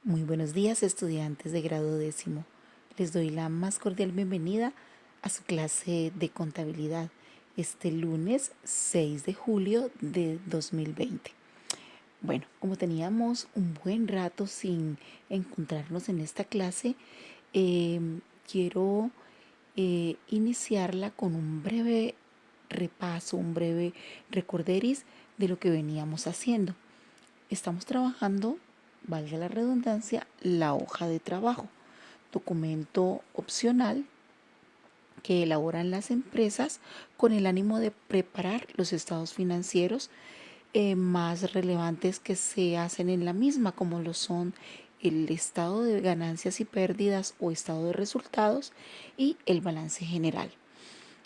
Muy buenos días, estudiantes de grado décimo. Les doy la más cordial bienvenida a su clase de contabilidad este lunes 6 de julio de 2020. Bueno, como teníamos un buen rato sin encontrarnos en esta clase, quiero iniciarla con un breve repaso, un breve recorderis de lo que veníamos haciendo. Estamos trabajando, valga la redundancia, la hoja de trabajo, documento opcional que elaboran las empresas con el ánimo de preparar los estados financieros más relevantes que se hacen en la misma, como lo son el estado de ganancias y pérdidas o estado de resultados y el balance general.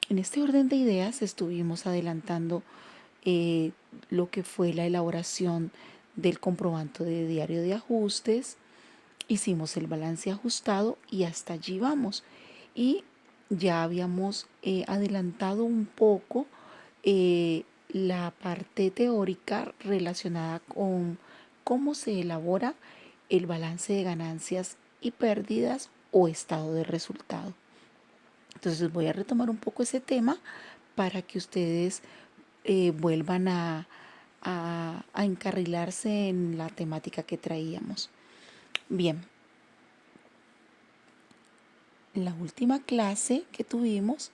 En este orden de ideas estuvimos adelantando eh, lo que fue la elaboración del comprobante de diario de ajustes, hicimos el balance ajustado y hasta allí vamos. Y ya habíamos adelantado un poco la parte teórica relacionada con cómo se elabora el balance de ganancias y pérdidas o estado de resultado. Entonces voy a retomar un poco ese tema para que ustedes vuelvan a encarrilarse en la temática que traíamos. Bien, en la última clase que tuvimos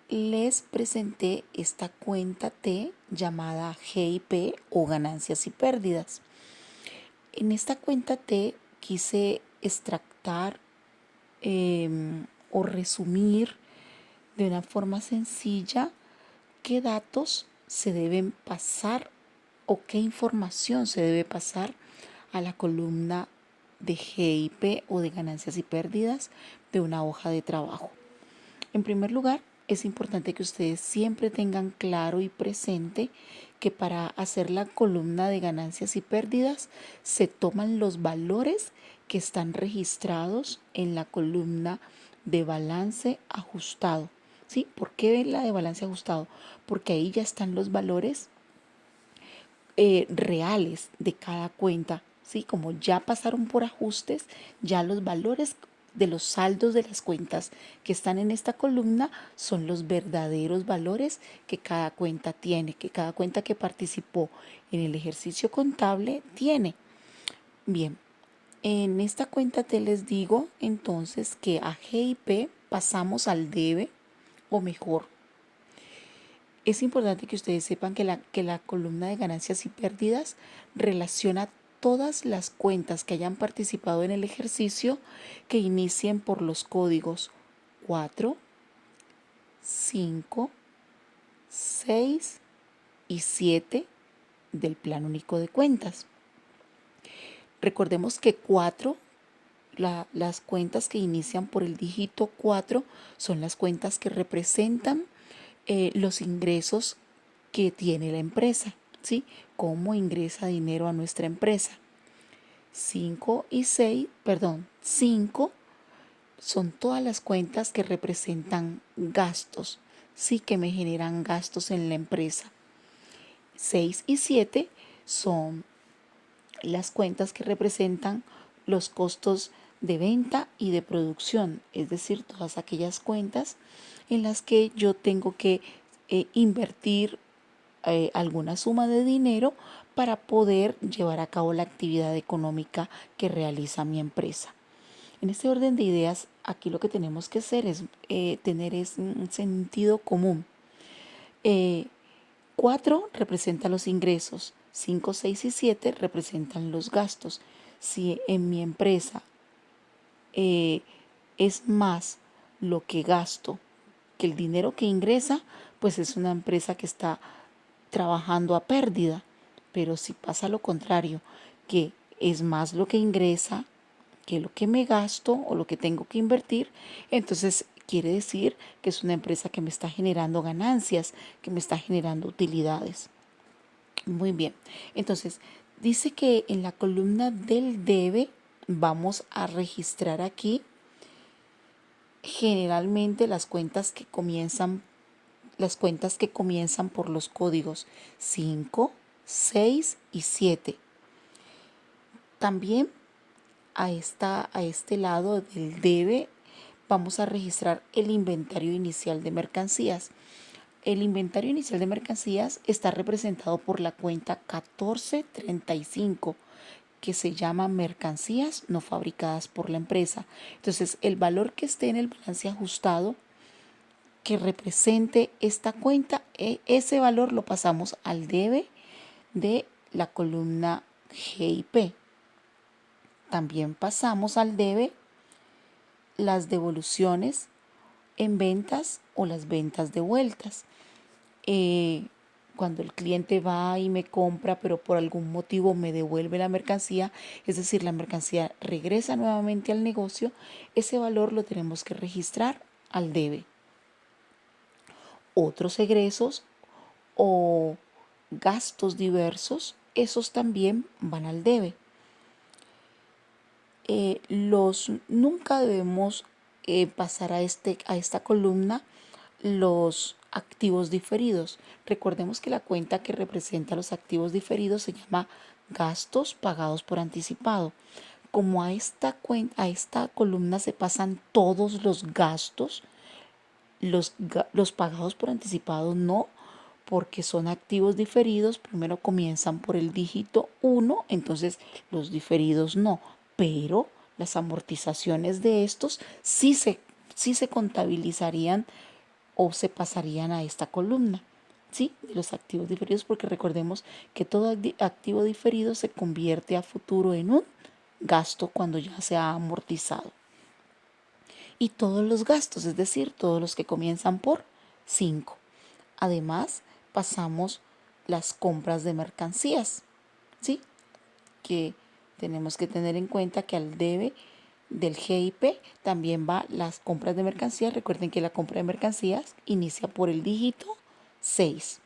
les presenté esta cuenta T llamada GIP o ganancias y pérdidas. En esta cuenta T quise extractar o resumir de una forma sencilla qué datos se deben pasar o qué información se debe pasar a la columna de GIP o de ganancias y pérdidas de una hoja de trabajo. En primer lugar, es importante que ustedes siempre tengan claro y presente que para hacer la columna de ganancias y pérdidas se toman los valores que están registrados en la columna de balance ajustado. ¿Sí? ¿Por qué la de balance ajustado? Porque ahí ya están los valores reales de cada cuenta, ¿sí? Como ya pasaron por ajustes, ya los valores de los saldos de las cuentas que están en esta columna son los verdaderos valores que cada cuenta tiene, que cada cuenta que participó en el ejercicio contable tiene. Bien, en esta cuenta te les digo entonces que a GIP pasamos al debe, o mejor, es importante que ustedes sepan que la columna de ganancias y pérdidas relaciona todas las cuentas que hayan participado en el ejercicio que inicien por los códigos 4, 5, 6 y 7 del Plan Único de Cuentas. Recordemos que 4, las cuentas que inician por el dígito 4 son las cuentas que representan los ingresos que tiene la empresa, ¿sí? Cómo ingresa dinero a nuestra empresa. 5 y 6, perdón, 5 son todas las cuentas que representan gastos, sí, que me generan gastos en la empresa. 6 y 7 son las cuentas que representan los costos de venta y de producción, es decir, todas aquellas cuentas en las que yo tengo que invertir alguna suma de dinero para poder llevar a cabo la actividad económica que realiza mi empresa. En este orden de ideas, aquí lo que tenemos que hacer es tener un sentido común. 4 representa los ingresos, 5, 6 y 7 representan los gastos. Si en mi empresa es más lo que gasto que el dinero que ingresa, pues es una empresa que está trabajando a pérdida. Pero si pasa lo contrario, que es más lo que ingresa que lo que me gasto o lo que tengo que invertir, entonces quiere decir que es una empresa que me está generando ganancias, que me está generando utilidades. Muy bien, entonces dice que en la columna del debe vamos a registrar aquí generalmente las cuentas que comienzan por los códigos 5, 6 y 7. También a este lado del debe, vamos a registrar el inventario inicial de mercancías. El inventario inicial de mercancías está representado por la cuenta 1435, que se llama mercancías no fabricadas por la empresa. Entonces, el valor que esté en el balance ajustado que represente esta cuenta, ese valor lo pasamos al debe de la columna GIP. También pasamos al debe las devoluciones en ventas o las ventas devueltas. Cuando el cliente va y me compra, pero por algún motivo me devuelve la mercancía, es decir, la mercancía regresa nuevamente al negocio, ese valor lo tenemos que registrar al debe. Otros egresos o gastos diversos, esos también van al debe. Nunca debemos pasar a esta columna los activos diferidos. Recordemos que la cuenta que representa los activos diferidos se llama gastos pagados por anticipado. Como a esta columna se pasan todos los gastos, los pagados por anticipado no, porque son activos diferidos. Primero comienzan por el dígito 1, entonces los diferidos no, pero las amortizaciones de estos sí se contabilizarían o se pasarían a esta columna, ¿sí? De los activos diferidos, porque recordemos que todo activo diferido se convierte a futuro en un gasto cuando ya se ha amortizado. Y todos los gastos, es decir, todos los que comienzan por 5. Además, pasamos las compras de mercancías, ¿sí? Que tenemos que tener en cuenta que al debe del GIP también va las compras de mercancías. Recuerden que la compra de mercancías inicia por el dígito 6.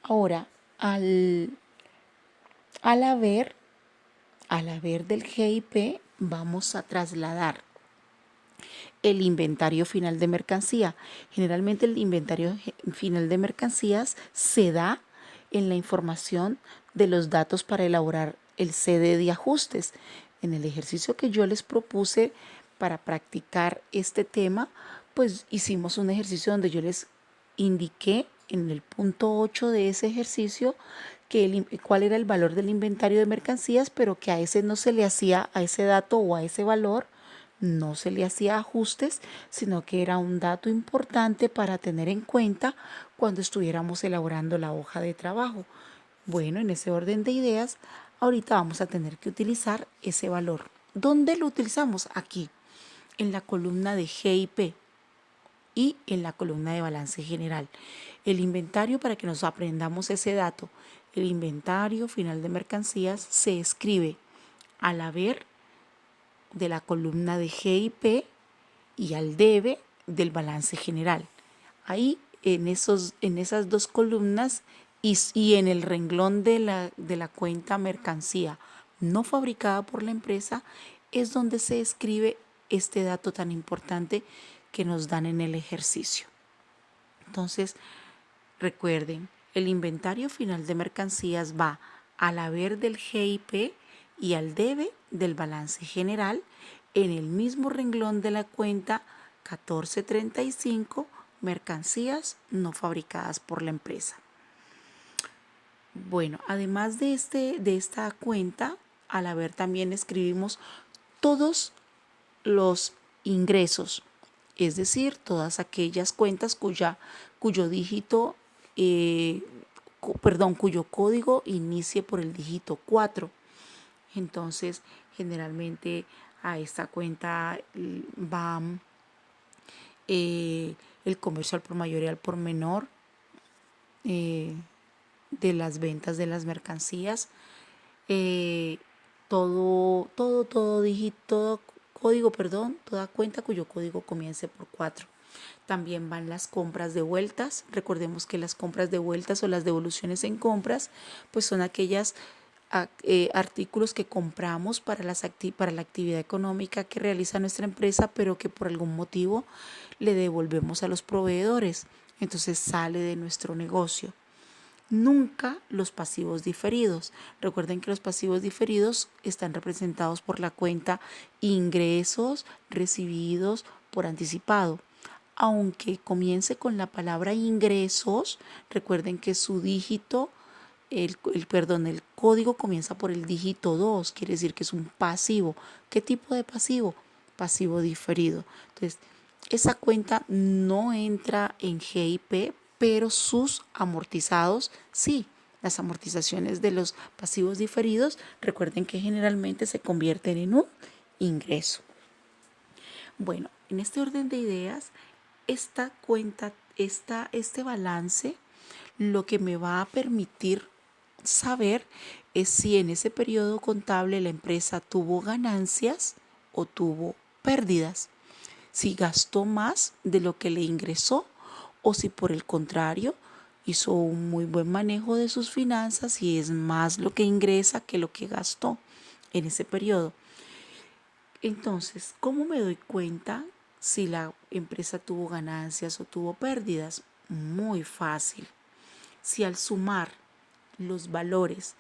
Ahora, al haber del GIP, vamos a trasladar el inventario final de mercancía. Generalmente el inventario final de mercancías se da en la información de los datos para elaborar el CD de ajustes. En el ejercicio que yo les propuse para practicar este tema, pues hicimos un ejercicio donde yo les indiqué en el punto 8 de ese ejercicio cuál era el valor del inventario de mercancías, pero que a ese no se le hacía, a ese dato o a ese valor, no se le hacía ajustes, sino que era un dato importante para tener en cuenta cuando estuviéramos elaborando la hoja de trabajo. Bueno, en ese orden de ideas, ahorita vamos a tener que utilizar ese valor. ¿Dónde lo utilizamos? Aquí, en la columna de GIP y en la columna de balance general. El inventario, para que nos aprendamos ese dato, el inventario final de mercancías se escribe al haber de la columna de GIP y al debe del balance general. Ahí en esas dos columnas y en el renglón de la cuenta mercancía no fabricada por la empresa es donde se escribe este dato tan importante que nos dan en el ejercicio. Entonces, recuerden, el inventario final de mercancías va al haber del GIP y al debe del balance general en el mismo renglón de la cuenta 1435, mercancías no fabricadas por la empresa. Bueno, además de esta cuenta, al haber también escribimos todos los ingresos, es decir, todas aquellas cuentas cuyo dígito, cuyo código inicie por el dígito 4. Entonces, generalmente a esta cuenta va el comercio al por mayor y al por menor de las ventas de las mercancías. Todo código, toda cuenta cuyo código comience por 4. También van las compras de vueltas. Recordemos que las compras de vueltas o las devoluciones en compras, pues son aquellas artículos que compramos para la actividad económica que realiza nuestra empresa, pero que por algún motivo le devolvemos a los proveedores. Entonces sale de nuestro negocio. Nunca los pasivos diferidos. Recuerden que los pasivos diferidos están representados por la cuenta ingresos recibidos por anticipado. Aunque comience con la palabra ingresos, recuerden que su dígito, el código comienza por el dígito 2, quiere decir que es un pasivo. ¿Qué tipo de pasivo? Pasivo diferido. Entonces, esa cuenta no entra en GIP, pero sus amortizados sí. Las amortizaciones de los pasivos diferidos, recuerden que generalmente se convierten en un ingreso. Bueno, en este orden de ideas, esta cuenta, este balance, lo que me va a permitir saber es si en ese periodo contable la empresa tuvo ganancias o tuvo pérdidas, si gastó más de lo que le ingresó o si por el contrario hizo un muy buen manejo de sus finanzas y es más lo que ingresa que lo que gastó en ese periodo. Entonces, ¿cómo me doy cuenta si la empresa tuvo ganancias o tuvo pérdidas? Muy fácil. Si al sumar los valores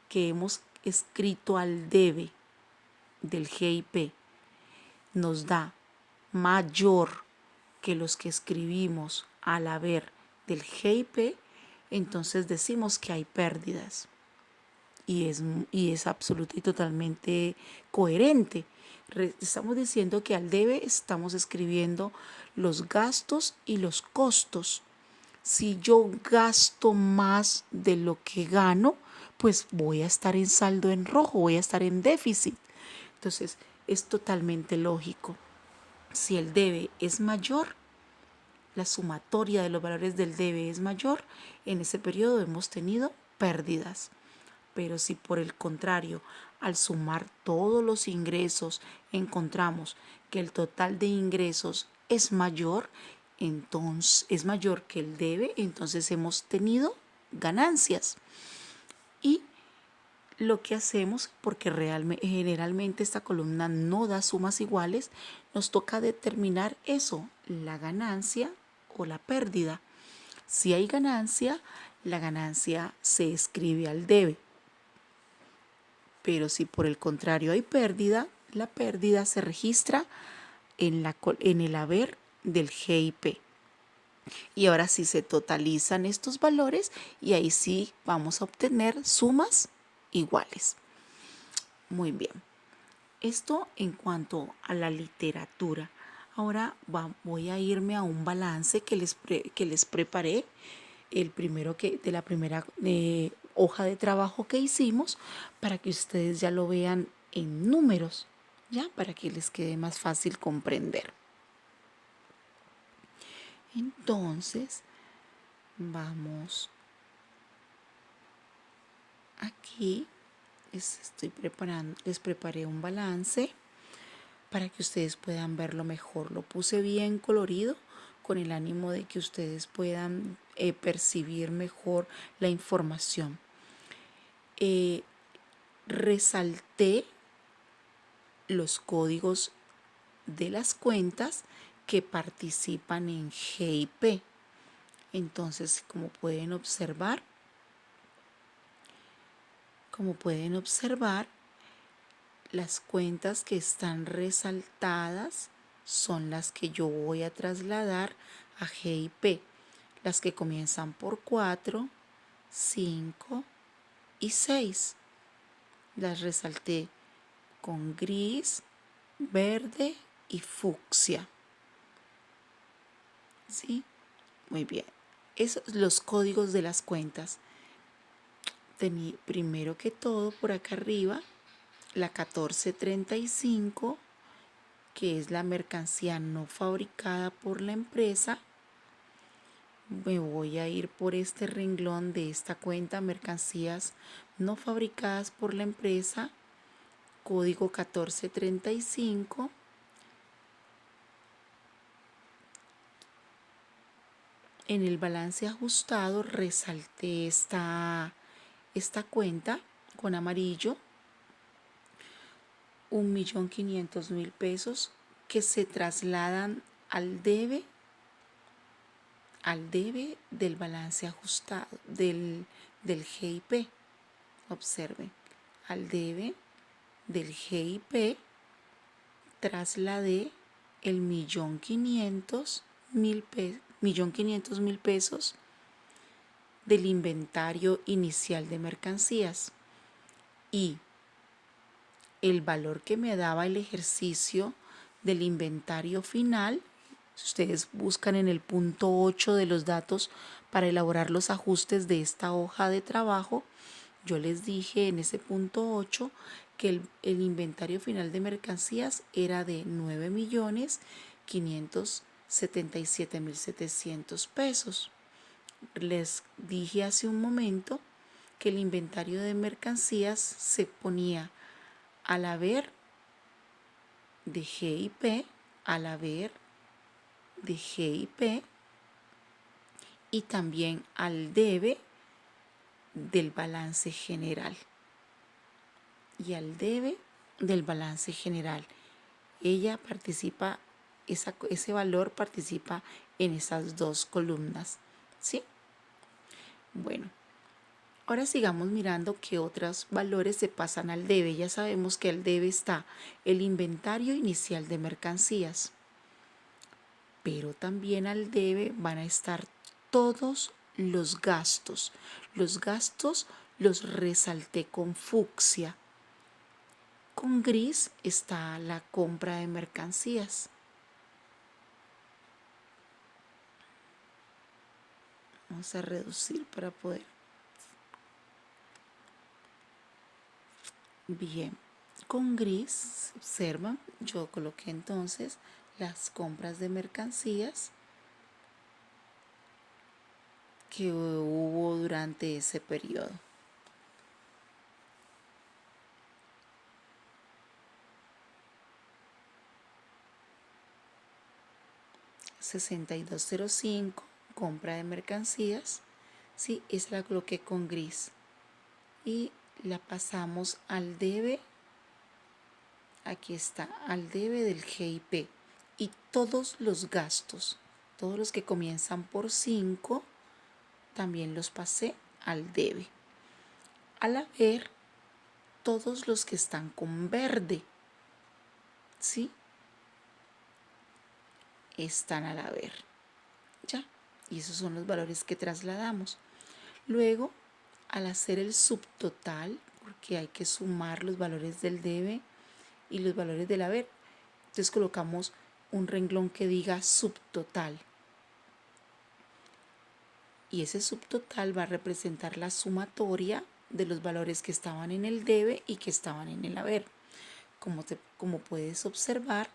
que hemos escrito al debe del GIP nos da mayor que los que escribimos al haber del GIP, entonces decimos que hay pérdidas. Y es absoluta y totalmente coherente. Estamos diciendo que al debe estamos escribiendo los gastos y los costos. Si yo gasto más de lo que gano, pues voy a estar en saldo en rojo, voy a estar en déficit. Entonces, es totalmente lógico. Si el debe es mayor, la sumatoria de los valores del debe es mayor, en ese periodo hemos tenido pérdidas. Pero si por el contrario, al sumar todos los ingresos, encontramos que el total de ingresos es mayor, entonces es mayor que el debe, entonces hemos tenido ganancias. Y lo que hacemos, porque generalmente esta columna no da sumas iguales, nos toca determinar eso, la ganancia o la pérdida. Si hay ganancia, la ganancia se escribe al debe. Pero si por el contrario hay pérdida, la pérdida se registra en el haber del GIP. Y ahora sí se totalizan estos valores y ahí sí vamos a obtener sumas iguales. Muy bien. Esto en cuanto a la literatura. Ahora voy a irme a un balance que les preparé, el primero de la primera hoja de trabajo que hicimos, para que ustedes ya lo vean en números, ya para que les quede más fácil comprender. Entonces, vamos aquí. Les preparé un balance para que ustedes puedan verlo mejor. Lo puse bien colorido con el ánimo de que ustedes puedan percibir mejor la información. Resalté los códigos de las cuentas que participan en GIP. Entonces, como pueden observar, las cuentas que están resaltadas son las que yo voy a trasladar a GIP. Las que comienzan por 4, 5 y 6. Las resalté con gris, verde y fucsia. ¿Sí? Muy bien. Esos son los códigos de las cuentas. Primero que todo, por acá arriba, la 1435, que es la mercancía no fabricada por la empresa. Me voy a ir por este renglón de esta cuenta, mercancías no fabricadas por la empresa, código 1435. En el balance ajustado resalté esta cuenta con amarillo, 1.500.000 pesos que se trasladan al debe al debe del balance ajustado del GIP. Observen, al debe del GIP trasladé el 1.500.000 pesos del inventario inicial de mercancías y el valor que me daba el ejercicio del inventario final. Si ustedes buscan en el punto 8 de los datos para elaborar los ajustes de esta hoja de trabajo, yo les dije en ese punto 8 que el inventario final de mercancías era de 9.577.700 pesos. Les dije hace un momento que el inventario de mercancías se ponía al haber de GIP, al haber de GIP y también al debe del balance general. Y al debe del balance general. Ella participa, ese valor participa en esas dos columnas. ¿Sí? Bueno, ahora sigamos mirando qué otros valores se pasan al debe. Ya sabemos que al debe está el inventario inicial de mercancías, pero también al debe van a estar todos los gastos. Los gastos los resalté con fucsia. Con gris está la compra de mercancías. Vamos a reducir para poder. Bien, con gris, observan, yo coloqué entonces las compras de mercancías que hubo durante ese periodo. $62.05, compra de mercancías, sí, esa la coloqué con gris y la pasamos al debe. Aquí está, al debe del GIP y todos los gastos, todos los que comienzan por 5, también los pasé al debe. Al haber, todos los que están con verde, ¿sí? Están al haber, ¿ya? Y esos son los valores que trasladamos. Luego, al hacer el subtotal, porque hay que sumar los valores del debe y los valores del haber, entonces colocamos un renglón que diga subtotal. Y ese subtotal va a representar la sumatoria de los valores que estaban en el debe y que estaban en el haber. Como puedes observar,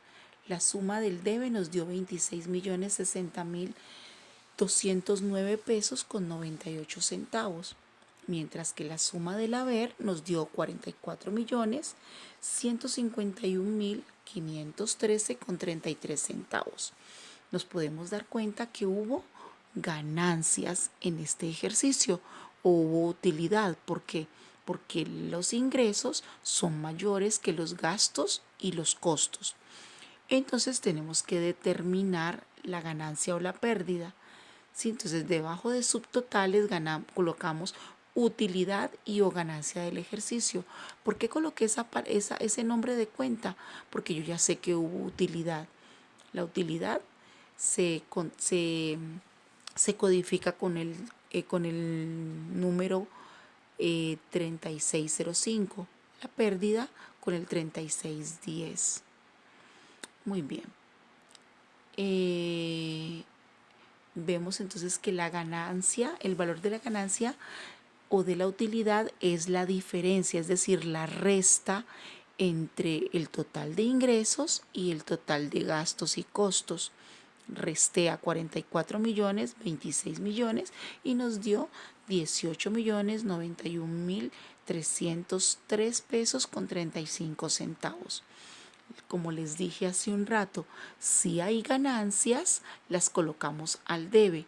la suma del debe nos dio 26.060.209 pesos con 98 centavos, mientras que la suma del haber nos dio 44.151.513 con 33 centavos. Nos podemos dar cuenta que hubo ganancias en este ejercicio o hubo utilidad. ¿Por qué? Porque los ingresos son mayores que los gastos y los costos. Entonces tenemos que determinar la ganancia o la pérdida. ¿Sí? Entonces debajo de subtotales colocamos utilidad y o ganancia del ejercicio. ¿Por qué coloqué ese nombre de cuenta? Porque yo ya sé que hubo utilidad. La utilidad se codifica con el número 3605, la pérdida con el 3610. Muy bien. Vemos entonces que la ganancia, el valor de la ganancia o de la utilidad es la diferencia, es decir, la resta entre el total de ingresos y el total de gastos y costos. Resté a 44 millones, 26 millones y nos dio 18.091.303 pesos con 35 centavos. Como les dije hace un rato, si hay ganancias, las colocamos al debe.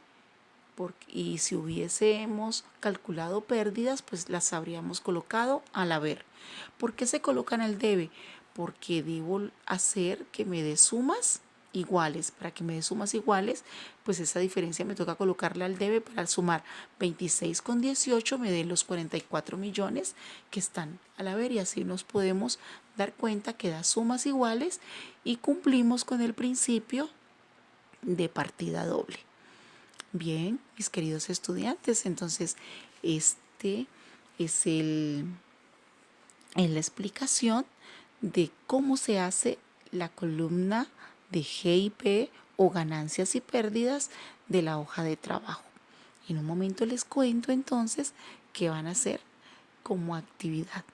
Y si hubiésemos calculado pérdidas, pues las habríamos colocado al haber. ¿Por qué se colocan al debe? Porque debo hacer que me dé sumas iguales. Para que me dé sumas iguales, pues esa diferencia me toca colocarle al debe para sumar 26,18 me dé los 44 millones que están al haber, y así nos podemos dar cuenta que da sumas iguales y cumplimos con el principio de partida doble. Bien, mis queridos estudiantes, entonces este es la explicación de cómo se hace la columna de G y P o ganancias y pérdidas de la hoja de trabajo. En un momento les cuento entonces qué van a hacer como actividad.